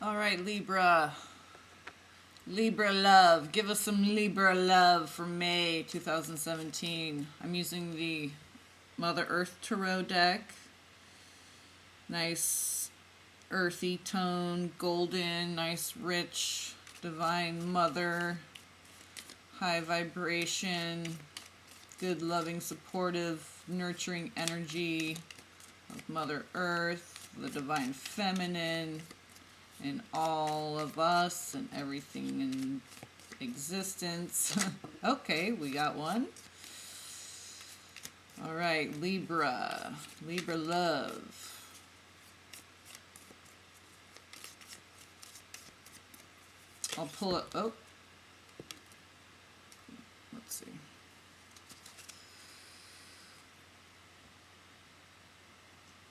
All right, Libra. Libra love. Give us some Libra love for May 2017. I'm using the Mother Earth Tarot deck. Nice earthy tone, golden, nice rich, divine mother, high vibration, good loving, supportive, nurturing energy of Mother Earth, the divine feminine, in all of us and everything in existence. Okay, we got one. All right, Libra. Libra love. I'll pull it. Oh. Let's see.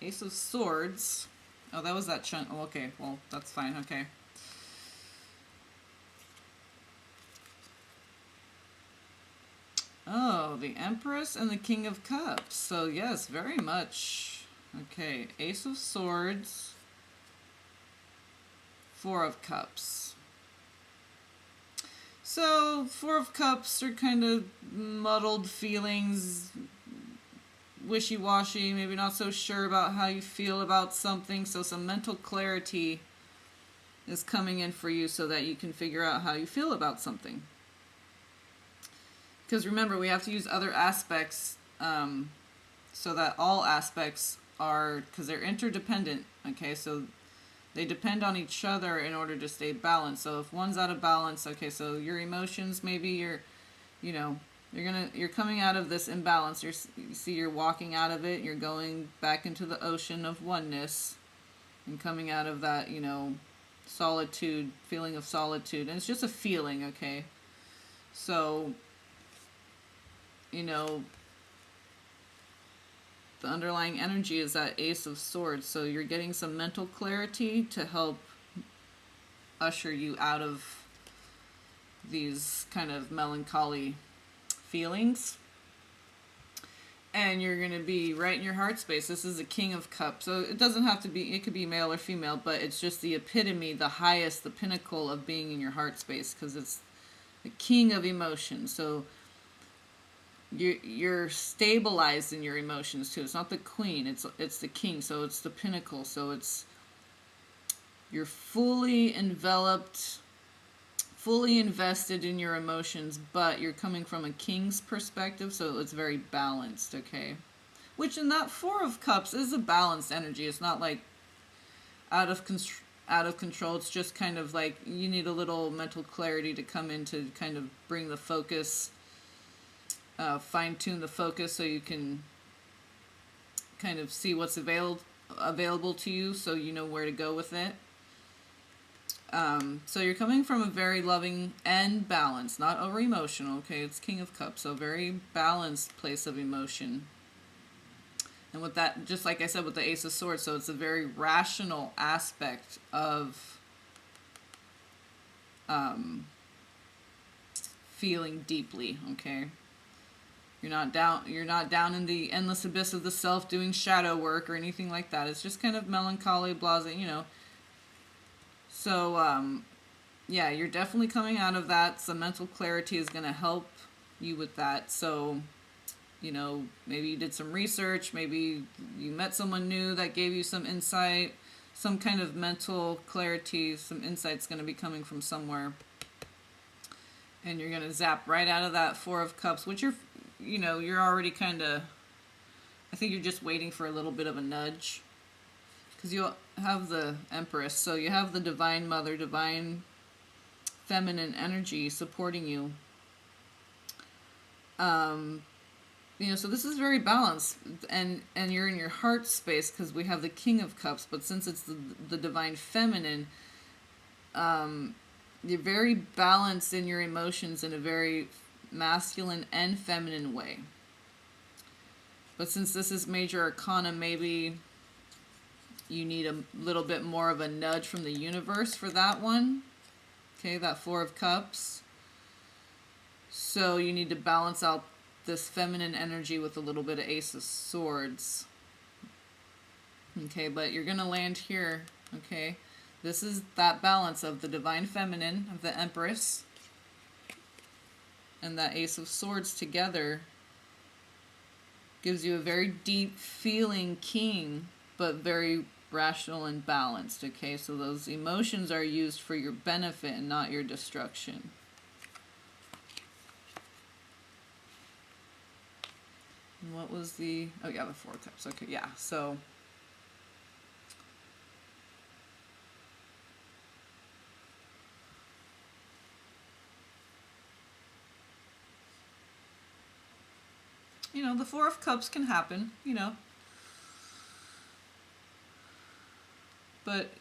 Ace of Swords. Oh, that was that chunk. Oh, okay. Well, that's fine. Okay. Oh, the Empress and the King of Cups. So, yes, very much. Okay. Ace of Swords. Four of Cups. So, Four of Cups are kind of muddled feelings, wishy-washy, maybe not so sure about how you feel about something, so some mental clarity is coming in for you so that you can figure out how you feel about something. Because remember, we have to use other aspects so that all aspects are, because they're interdependent, okay, so they depend on each other in order to stay balanced. So if one's out of balance, okay, so your emotions, maybe you're coming out of this imbalance. You see you're walking out of it. You're going back into the ocean of oneness and coming out of that, solitude, feeling of solitude. And it's just a feeling, okay? So, the underlying energy is that Ace of Swords. So you're getting some mental clarity to help usher you out of these kind of melancholy feelings, and you're going to be right in your heart space. This is a King of Cups, so it doesn't have to be, it could be male or female, but it's just the epitome, the highest, the pinnacle of being in your heart space, because it's the king of emotions. So you're stabilized in your emotions too. It's not the queen, it's the king, so it's the pinnacle. So you're fully enveloped, fully invested in your emotions, but you're coming from a king's perspective, so it's very balanced, okay? Which in that Four of Cups is a balanced energy. It's not like out of control. It's just kind of like you need a little mental clarity to come in to kind of bring the focus, fine-tune the focus so you can kind of see what's available to you, so you know where to go with it. So you're coming from a very loving and balanced, not over emotional, okay? It's King of Cups, so very balanced place of emotion. And with that, just like I said with the Ace of Swords, so it's a very rational aspect of feeling deeply, okay? You're not down in the endless abyss of the self doing shadow work or anything like that. It's just kind of melancholy, blasé, So, yeah, you're definitely coming out of that. Some mental clarity is going to help you with that. So, maybe you did some research. Maybe you met someone new that gave you some insight. Some kind of mental clarity, some insight's going to be coming from somewhere. And you're going to zap right out of that Four of Cups, which you're already kind of, I think you're just waiting for a little bit of a nudge. Because you have the Empress, so you have the Divine Mother, divine feminine energy supporting you. So this is very balanced, and you're in your heart space because we have the King of Cups, but since it's the divine feminine, you're very balanced in your emotions in a very masculine and feminine way. But since this is major arcana, maybe you need a little bit more of a nudge from the universe for that one. Okay, that Four of Cups. So you need to balance out this feminine energy with a little bit of Ace of Swords. Okay, but you're going to land here. Okay, This is that balance of the divine feminine, of the Empress, and that Ace of Swords together gives you a very deep feeling king, but very rational and balanced. Okay, so those emotions are used for your benefit and not your destruction. And what was the... oh yeah, the Four of Cups. Okay, yeah, so... you know, the Four of Cups can happen, you know. But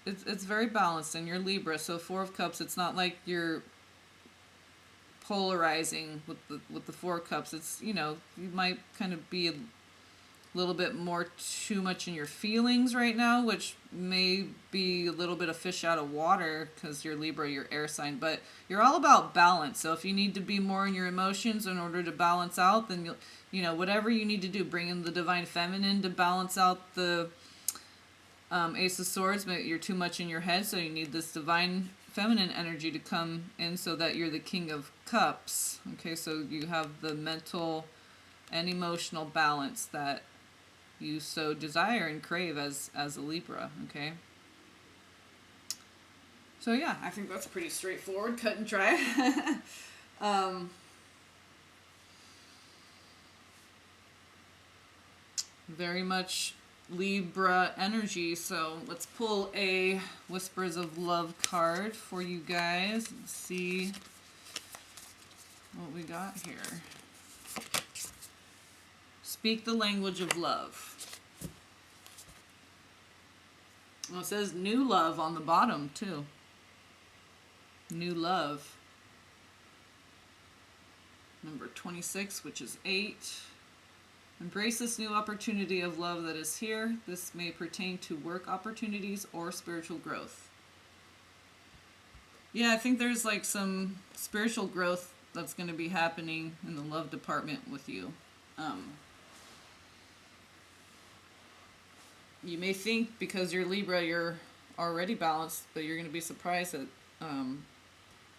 it's very balanced, and you're Libra, so Four of Cups, it's not like you're polarizing with the Four of Cups. It's, you know, you might kind of be a little bit more too much in your feelings right now, which may be a little bit of fish out of water because you're Libra, you're air sign, but you're all about balance. So if you need to be more in your emotions in order to balance out, then you'll, you know, whatever you need to do, bring in the divine feminine to balance out the Ace of Swords, but you're too much in your head, so you need this divine feminine energy to come in so that you're the King of Cups. Okay, so you have the mental and emotional balance that you so desire and crave as a Libra. Okay, so yeah, I think that's pretty straightforward, cut and dry. Very much Libra energy. So let's pull a Whispers of Love card for you guys and see what we got here. Speak the language of love. Well, it says new love on the bottom too. New love. Number 26, which is 8. Embrace this new opportunity of love that is here. This may pertain to work opportunities or spiritual growth. Yeah, I think there's like some spiritual growth that's going to be happening in the love department with you. You may think because you're Libra, you're already balanced, but you're going to be surprised that,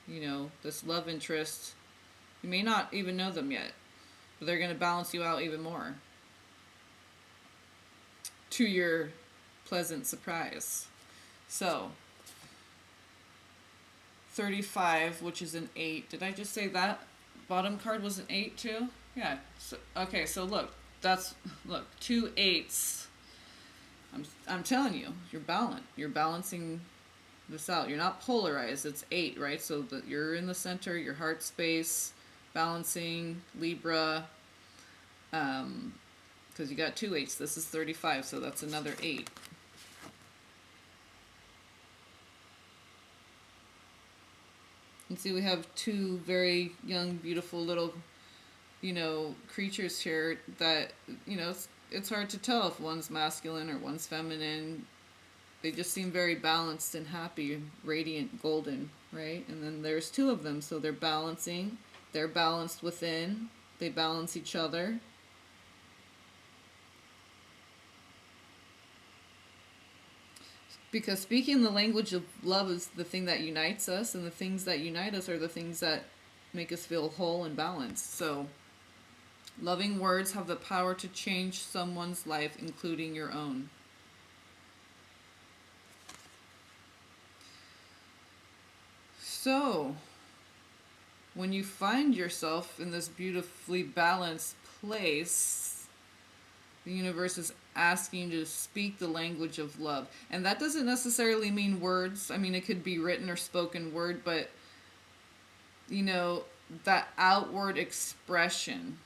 you know, this love interest, you may not even know them yet, but they're going to balance you out even more, to your pleasant surprise. So, 35, which is an 8. Did I just say that bottom card was an 8 too? Yeah. So, okay, so look, look, 2 8s. I'm telling you, you're balanced. You're balancing this out. You're not polarized. It's 8, right? So that you're in the center, your heart space, balancing Libra. Because you got 2 8s. This is 35, so that's another 8. And see, we have 2 very young, beautiful little, you know, creatures here that, you know, it's hard to tell if one's masculine or one's feminine. They just seem very balanced and happy, radiant, golden, right? And then there's 2 of them, so they're balancing. They're balanced within. They balance each other. Because speaking the language of love is the thing that unites us, and the things that unite us are the things that make us feel whole and balanced. So, loving words have the power to change someone's life, including your own. So, when you find yourself in this beautifully balanced place, the universe is asking you to speak the language of love. And that doesn't necessarily mean words. I mean, it could be written or spoken word, but, you know, that outward expression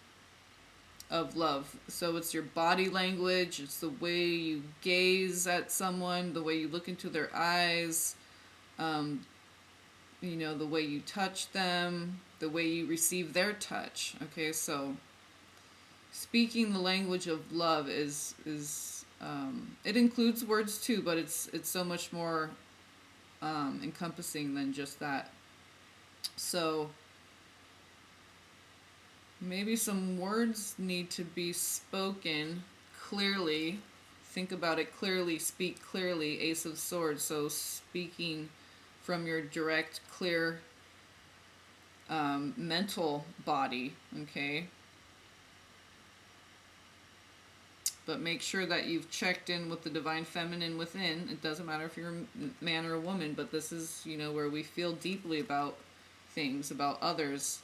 of love. So it's your body language, it's the way you gaze at someone, the way you look into their eyes, you know, the way you touch them, the way you receive their touch. Okay, so speaking the language of love is it includes words too, but it's so much more encompassing than just that. So maybe some words need to be spoken clearly think about it clearly, speak clearly, Ace of Swords. So speaking from your direct, clear mental body, okay? But make sure that you've checked in with the divine feminine within. It doesn't matter if you're a man or a woman, but this is, where we feel deeply about things, about others.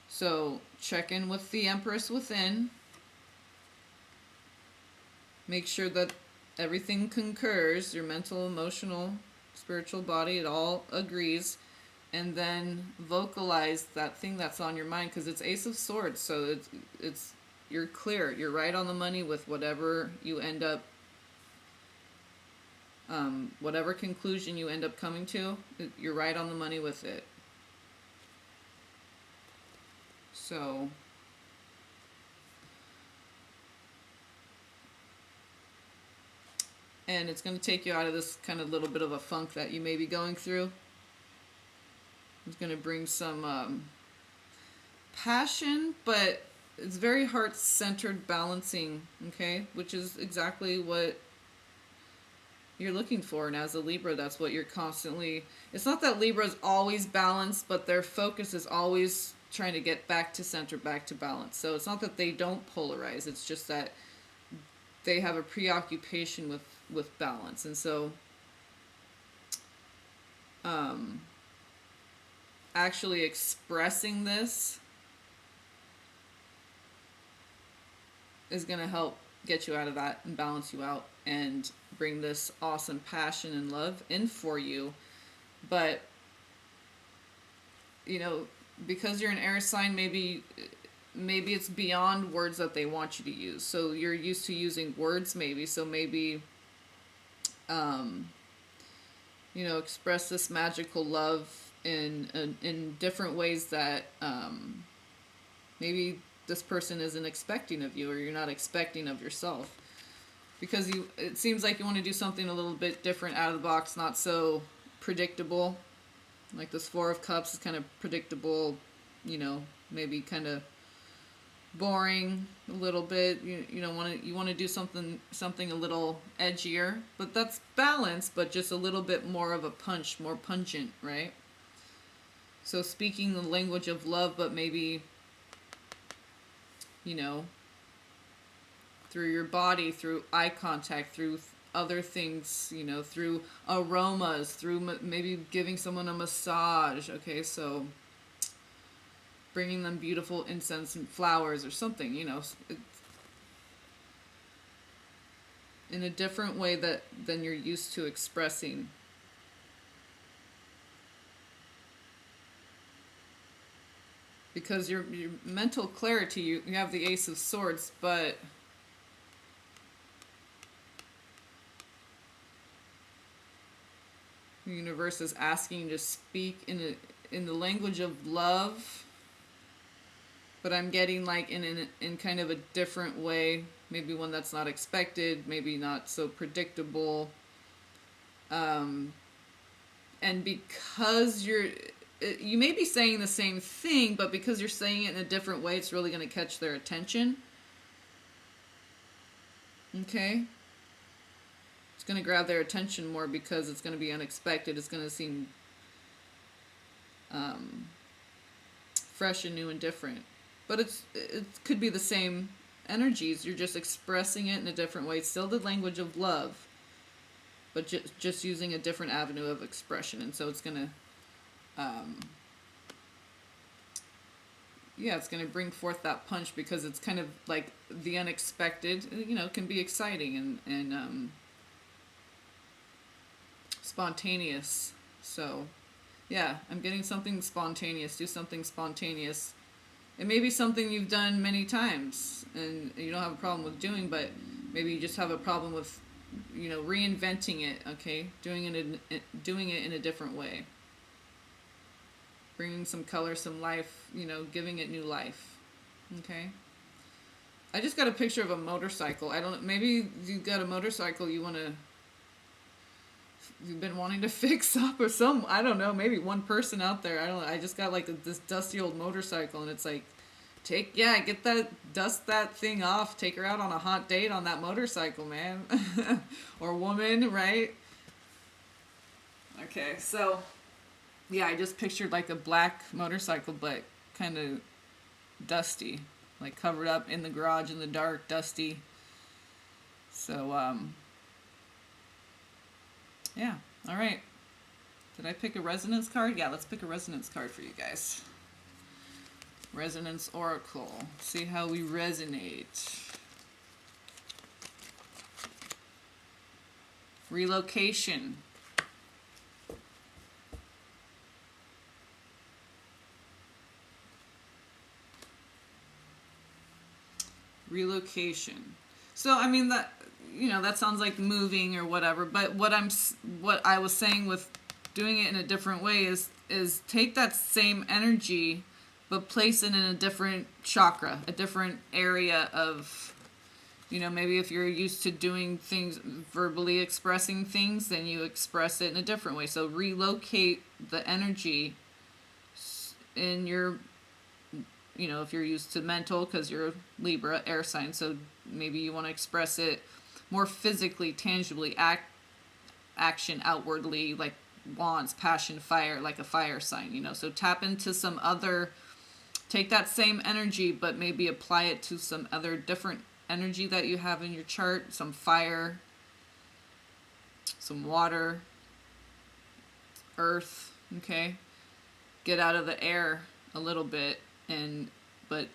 So check in with the Empress within. Make sure that everything concurs, your mental, emotional, spiritual body, it all agrees. And then vocalize that thing that's on your mind, because it's Ace of Swords, so it's you're clear, you're right on the money with whatever you end up, whatever conclusion you end up coming to, you're right on the money with it. So and it's going to take you out of this kind of little bit of a funk that you may be going through. It's going to bring some passion, but it's very heart-centered balancing, okay? Which is exactly what you're looking for. And as a Libra, that's what you're constantly... It's not that Libra is always balanced, but their focus is always trying to get back to center, back to balance. So it's not that they don't polarize. It's just that they have a preoccupation with balance. And so... actually expressing this is going to help get you out of that and balance you out and bring this awesome passion and love in for you. But because you're an air sign, maybe it's beyond words that they want you to use. So you're used to using words, maybe. So maybe express this magical love in different ways that maybe this person isn't expecting of you, or you're not expecting of yourself, because it seems like you want to do something a little bit different, out of the box, not so predictable. Like this Four of Cups is kind of predictable, maybe kind of boring a little bit. You want to do something a little edgier, but that's balanced, but just a little bit more of a punch, more pungent, right? So speaking the language of love, but maybe, through your body, through eye contact, through other things, through aromas, through maybe giving someone a massage, okay? So bringing them beautiful incense and flowers or something, in a different way than you're used to expressing. Because your mental clarity, you have the Ace of Swords, but the universe is asking you to speak in the language of love, but I'm getting like in kind of a different way, maybe one that's not expected, maybe not so predictable, and because you may be saying the same thing, but because you're saying it in a different way, it's really going to catch their attention. Okay? It's going to grab their attention more because it's going to be unexpected. It's going to seem fresh and new and different. But it could be the same energies. You're just expressing it in a different way. It's still the language of love, but just using a different avenue of expression. And so it's going to... it's going to bring forth that punch, because it's kind of like the unexpected, can be exciting and spontaneous. So, yeah, I'm getting something spontaneous. Do something spontaneous. It may be something you've done many times and you don't have a problem with doing, but maybe you just have a problem with, reinventing it, okay? Doing it in a different way. Bringing some color, some life, giving it new life. Okay? I just got a picture of a motorcycle. Maybe you've got a motorcycle you've been wanting to fix up, or I don't know, maybe one person out there. I just got like this dusty old motorcycle, and it's like Dust that thing off, take her out on a hot date on that motorcycle, man. Or woman, right? Okay, so yeah, I just pictured like a black motorcycle, but kind of dusty, like covered up in the garage in the dark, dusty. So yeah, all right. Did I pick a resonance card? Yeah, let's pick a resonance card for you guys. Resonance Oracle. See how we resonate. Relocation. Relocation. So I mean that, you know, that sounds like moving or whatever, but what I was saying with doing it in a different way is take that same energy but place it in a different chakra, a different area of, you know, maybe if you're used to doing things, verbally expressing things, then you express it in a different way. So relocate the energy in your, you know, if you're used to mental, because you're a Libra, air sign, so maybe you want to express it more physically, tangibly, action outwardly, like wants, passion, fire, like a fire sign, you know. So tap into some other, take that same energy, but maybe apply it to some other different energy that you have in your chart, some fire, some water, earth, okay? Get out of the air a little bit, but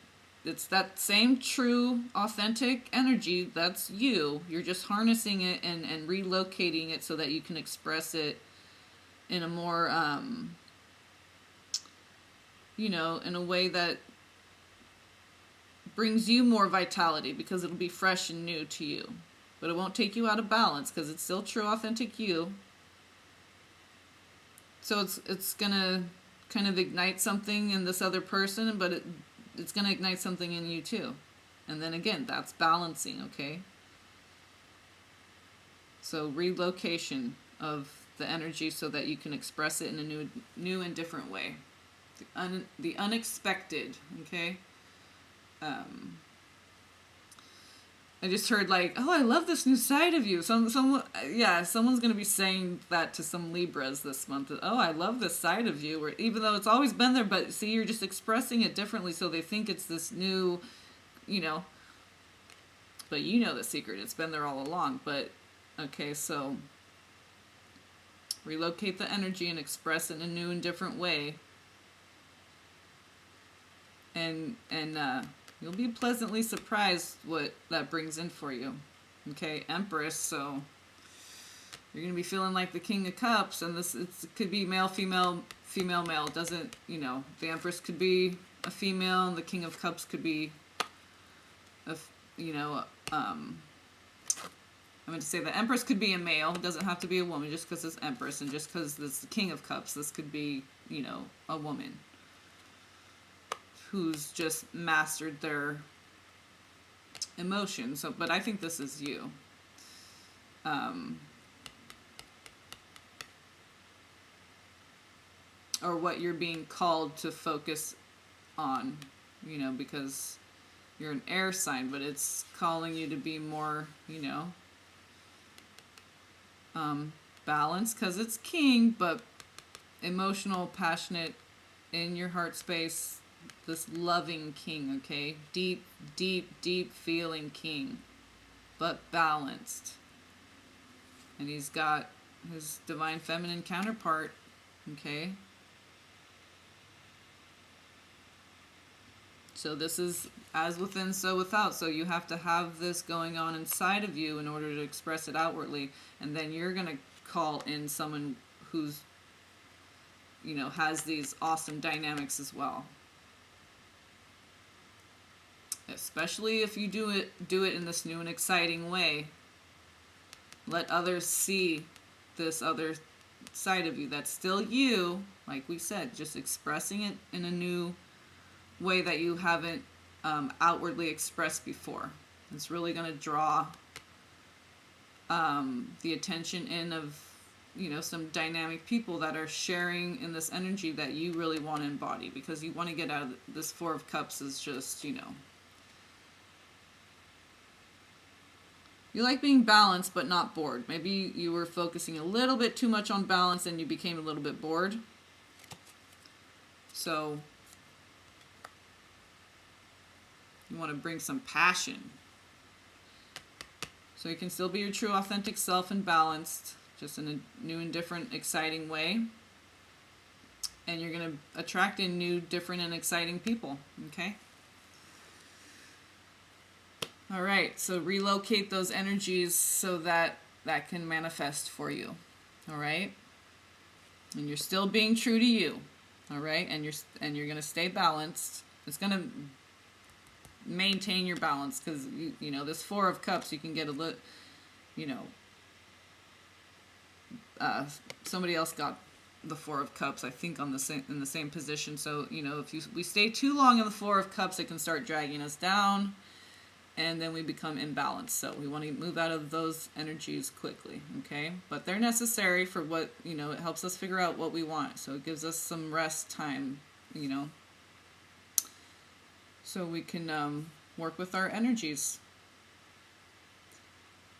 it's that same true, authentic energy, that's you. You're just harnessing it and relocating it so that you can express it in a more, you know, in a way that brings you more vitality, because it'll be fresh and new to you. But it won't take you out of balance, because it's still true, authentic you. So it's going to kind of ignite something in this other person, but it's going to ignite something in you too. And then again, that's balancing, okay? So relocation of the energy so that you can express it in a new and different way. The unexpected, okay? I just heard like, oh, I love this new side of you. Someone's gonna be saying that to some Libras this month. Oh, I love this side of you, or even though it's always been there, but see, you're just expressing it differently, so they think it's this new, you know. But you know the secret; it's been there all along. But okay, so relocate the energy and express it in a new and different way. And you'll be pleasantly surprised what that brings in for you. Okay, Empress, so you're going to be feeling like the King of Cups, and it could be male, female, female, male. It doesn't, you know, the Empress could be a female, and the King of Cups could be, I'm going to say the Empress could be a male. It doesn't have to be a woman just because it's Empress, and just because this is the King of Cups, this could be, you know, a woman who's just mastered their emotions. So, but I think this is you. Or what you're being called to focus on, you know, because you're an air sign, but it's calling you to be more, you know, balanced, because it's king, but emotional, passionate, in your heart space, this loving king, okay? Deep, deep, deep feeling king, but balanced. And he's got his divine feminine counterpart, okay? So this is as within, so without. So you have to have this going on inside of you in order to express it outwardly. And then you're going to call in someone who's, you know, has these awesome dynamics as well. Especially if you do it in this new and exciting way. Let others see this other side of you. That's still you, like we said, just expressing it in a new way that you haven't outwardly expressed before. It's really going to draw the attention in of you know, some dynamic people that are sharing in this energy that you really want to embody, because you want to get out of this Four of Cups is just, you know, you like being balanced but not bored. Maybe you were focusing a little bit too much on balance and you became a little bit bored. So you want to bring some passion. So you can still be your true authentic self and balanced, just in a new and different, exciting way. And you're going to attract in new, different, and exciting people, okay? All right, so relocate those energies so that that can manifest for you, all right? And you're still being true to you, all right? And you're going to stay balanced. It's going to maintain your balance, because you know, this Four of Cups, you can get a little, you know, somebody else got the Four of Cups, I think, on the same, in the same position. So, you know, if we stay too long in the Four of Cups, it can start dragging us down, and then we become imbalanced. So we want to move out of those energies quickly, okay? But they're necessary for what, you know, it helps us figure out what we want. So it gives us some rest time, you know, so we can work with our energies.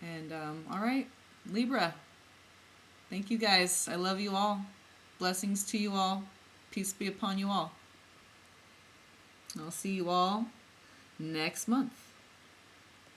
And all right, Libra, thank you guys. I love you all. Blessings to you all. Peace be upon you all. I'll see you all next month.